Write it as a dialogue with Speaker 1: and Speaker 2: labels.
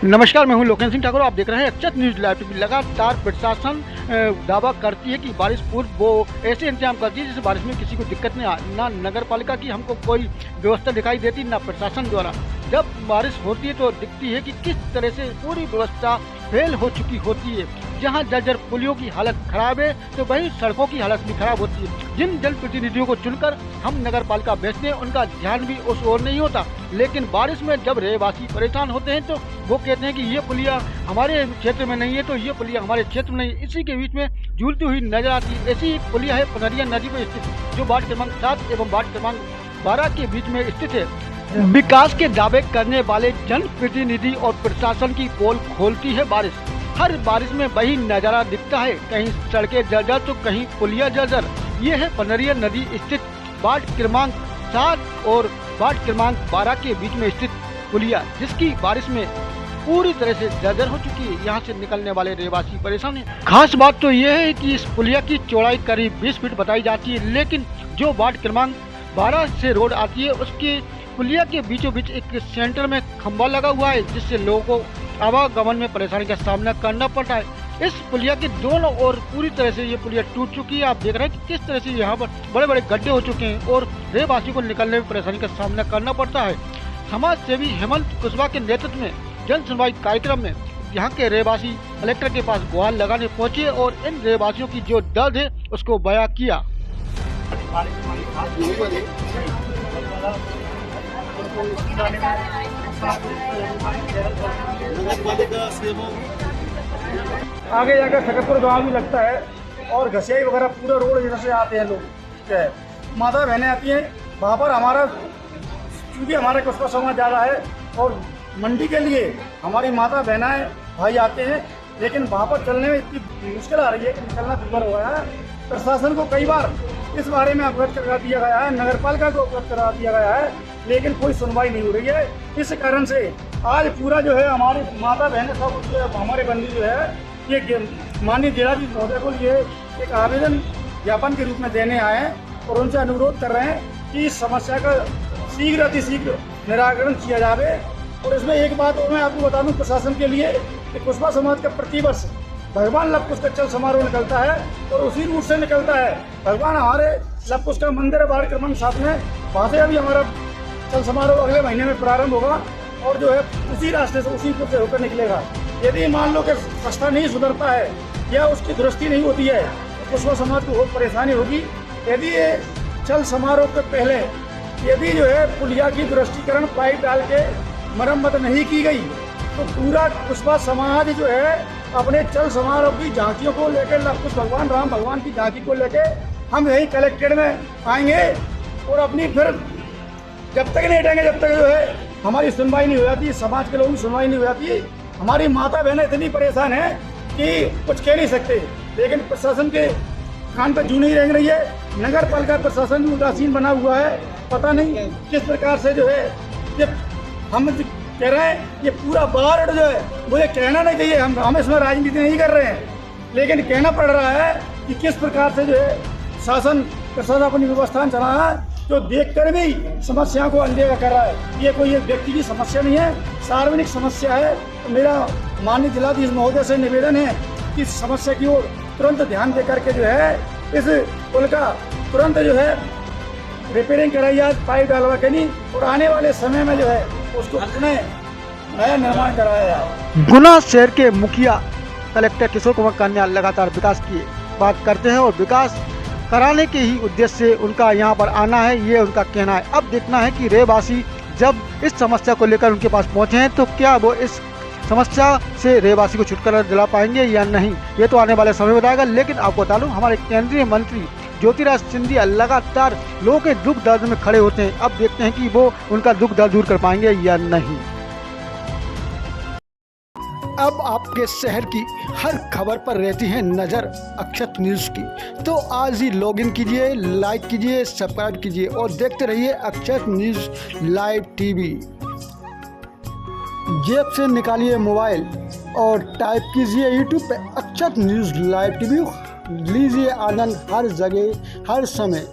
Speaker 1: नमस्कार, मैं हूं लोकेश सिंह ठाकुर। आप देख रहे हैं अक्षत न्यूज लाइव टीवी। लगातार प्रशासन दावा करती है कि बारिश पूर्व वो ऐसे इंतजाम करती है जिससे बारिश में किसी को दिक्कत नहीं आए। ना नगर पालिका की हमको कोई व्यवस्था दिखाई देती, ना प्रशासन द्वारा। जब बारिश होती है तो दिखती है कि किस तरह से पूरी व्यवस्था फेल हो चुकी होती है। जहां जर्जर पुलियों की हालत खराब है तो वहीं सड़कों की हालत भी खराब होती है। जिन जनप्रतिनिधियों को चुनकर हम नगर पालिका भेजते हैं उनका ध्यान भी उस ओर नहीं होता, लेकिन बारिश में जब रहवासी परेशान होते हैं तो वो कहते हैं कि ये पुलिया हमारे क्षेत्र में नहीं है, तो ये पुलिया हमारे क्षेत्र में नहीं। इसी के बीच में झूलती हुई नजर आती है। ऐसी एक पुलिया है पनरिया नदी पर स्थित, जो वार्ड क्रमांक 7 एवं वार्ड क्रमांक 12 के बीच में स्थित है। विकास के दावे करने वाले जनप्रतिनिधि और प्रशासन की पोल खोलती है बारिश। हर बारिश में वही नजारा दिखता है, कहीं सड़कें जर्जर तो कहीं पुलिया जर्जर। ये है पनरिया नदी स्थित वार्ड क्रमांक 7 और वार्ड क्रमांक 12 के बीच में स्थित पुलिया, जिसकी बारिश में पूरी तरह से जर्जर हो चुकी है। यहाँ से निकलने वाले रहवासी परेशान हैं। खास बात तो यह है कि इस पुलिया की चौड़ाई करीब 20 फीट बताई जाती है, लेकिन जो वार्ड क्रमांक 12 से रोड आती है उसके पुलिया के बीचों बीच एक सेंटर में खंभा लगा हुआ है, जिससे लोगों को आवागमन में परेशानी का सामना करना पड़ता है। इस पुलिया के दोनों ओर पूरी तरह से ये पुलिया टूट चुकी है। आप देख रहे हैं कि किस तरह से यहाँ पर बड़े बड़े गड्ढे हो चुके हैं और रहवासियों को निकलने में परेशानी का सामना करना पड़ता है। समाज सेवी हेमंत कुशवाहा के नेतृत्व में जन सुनवाई कार्यक्रम में यहाँ के रहवासी कलेक्टर के पास गुहार लगाने पहुँचे और इन रहवासियों की जो दर्द है उसको बयां किया।
Speaker 2: आगे जाकर शकरपुर गांव भी लगता है और घसियाई वगैरह पूरा रोड इधर से आते हैं लोग। माता बहनें आती हैं वहाँ पर। हमारा क्योंकि हमारे कुशवाहा समाज ज़्यादा है और मंडी के लिए हमारी माता बहनाएं भाई आते हैं, लेकिन वहाँ पर चलने में इतनी मुश्किल आ रही है कि निकलना दुर्भर हुआ है। प्रशासन को कई बार इस बारे में अवगत करा दिया गया है, नगर पालिका को अवगत करा दिया गया है, लेकिन कोई सुनवाई नहीं हो रही है। इस कारण से आज पूरा जो है हमारी माता बहनें सब हमारे बंदी जो है ये माननीय जिलाधीश महोदय को ये एक आवेदन ज्ञापन के रूप में देने आए हैं और उनसे अनुरोध कर रहे हैं कि इस समस्या का शीघ्र अतिशीघ्र निराकरण किया जाए। और इसमें एक बात और मैं आपको बता दूं प्रशासन के लिए कि कुशवाहा समाज का प्रतिवर्ष भगवान लवकुश का चल समारोह निकलता है और उसी रूट से निकलता है। भगवान हमारे लवकुश का मंदिर है वार्ड क्रमांक 7 में, वहाँ से अभी हमारा चल समारोह अगले महीने में प्रारंभ होगा और जो है उसी रास्ते से उसी पुल से होकर निकलेगा। यदि मान लो कि रास्ता नहीं सुधरता है या उसकी दुरुस्ती नहीं होती है तो कुशवाहा समाज को बहुत परेशानी होगी। यदि ये चल समारोह के पहले यदि जो है पुलिया की दुरुस्तीकरण पाइप डाल के मरम्मत नहीं की गई तो पूरा कुशवाहा समाज जो है अपने चल समारोह की झांकियों को लेकर लवकुश भगवान राम भगवान की झांकी को लेकर हम यही कलेक्ट्रेट में आएंगे और अपनी फिर जब तक नहीं हटेंगे जब तक जो है हमारी सुनवाई नहीं हो जाती, समाज के लोगों की सुनवाई नहीं हो जाती। हमारी माता बहनें इतनी परेशान हैं कि कुछ कह नहीं सकते, लेकिन प्रशासन के कान पर जू नहीं रेंग रही है। नगर पालिका प्रशासन भी उदासीन बना हुआ है। पता नहीं किस प्रकार से जो है ये हम कह रहे हैं ये पूरा वार्ड जो है मुझे कहना नहीं चाहिए, हम इसमें राजनीति नहीं कर रहे हैं, लेकिन कहना पड़ रहा है कि किस प्रकार से जो है शासन प्रशासन अपनी व्यवस्था चला है, जो देखकर भी समस्याओं को अनदेखा कर रहा है। ये कोई एक व्यक्ति की समस्या नहीं है, सार्वजनिक समस्या है। तो मेरा माननीय जिलाधीश महोदय से निवेदन है कि इस समस्या की ओर तुरंत ध्यान दे करके जो है इस पुल का तुरंत जो है रिपेयरिंग कराई जाए, पाइप डालवा के नहीं, और आने वाले समय में जो है उसको नया निर्माण कराया जाए।
Speaker 1: गुना शहर के मुखिया कलेक्टर किशोर कुमार कन्या लगातार विकास की बात करते हैं और विकास कराने के ही उद्देश्य से उनका यहाँ पर आना है, ये उनका कहना है। अब देखना है कि रहवासी जब इस समस्या को लेकर उनके पास पहुँचे हैं तो क्या वो इस समस्या से रहवासी को छुटकारा दिला पाएंगे या नहीं, ये तो आने वाले समय बताएगा। लेकिन आपको बता दूं हमारे केंद्रीय मंत्री ज्योतिरादित्य सिंधिया लगातार लोगों के दुख दर्द में खड़े होते हैं। अब देखते हैं कि वो उनका दुख दर्द दूर कर पाएंगे या नहीं। अब आपके शहर की हर खबर पर रहती है नज़र अक्षत न्यूज़ की, तो आज ही लॉगिन कीजिए, लाइक कीजिए, सब्सक्राइब कीजिए और देखते रहिए अक्षत न्यूज़ लाइव टीवी। जेब से निकालिए मोबाइल और टाइप कीजिए यूट्यूब पे अक्षत न्यूज़ लाइव टीवी। लीजिए आनंद हर जगह हर समय।